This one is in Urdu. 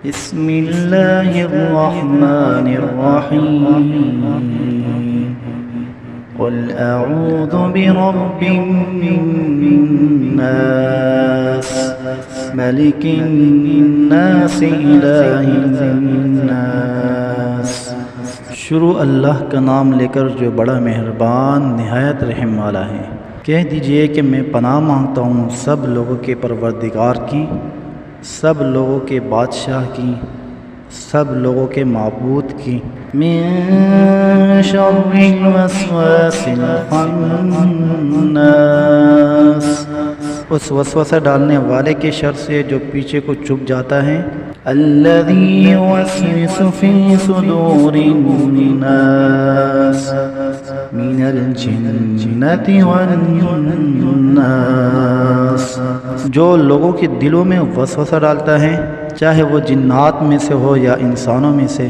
بسم اللہ الرحمن الرحیم قل اعوذ برب الناس ملک الناس الہ الناس۔ شروع اللہ کا نام لے کر جو بڑا مہربان نہایت رحم والا ہے۔ کہہ دیجئے کہ میں پناہ مانگتا ہوں سب لوگوں کے پروردگار کی، سب لوگوں کے بادشاہ کی، سب لوگوں کے معبود کی۔ من شر الوسواس الخناس، اس وسوسہ ڈالنے والے کے شر سے جو پیچھے کو چھپ جاتا ہے۔ الذی یوسوس فی صدور الناس من الجنۃ والناس، جو لوگوں کے دلوں میں وسوسہ ڈالتا ہے، چاہے وہ جنات میں سے ہو یا انسانوں میں سے۔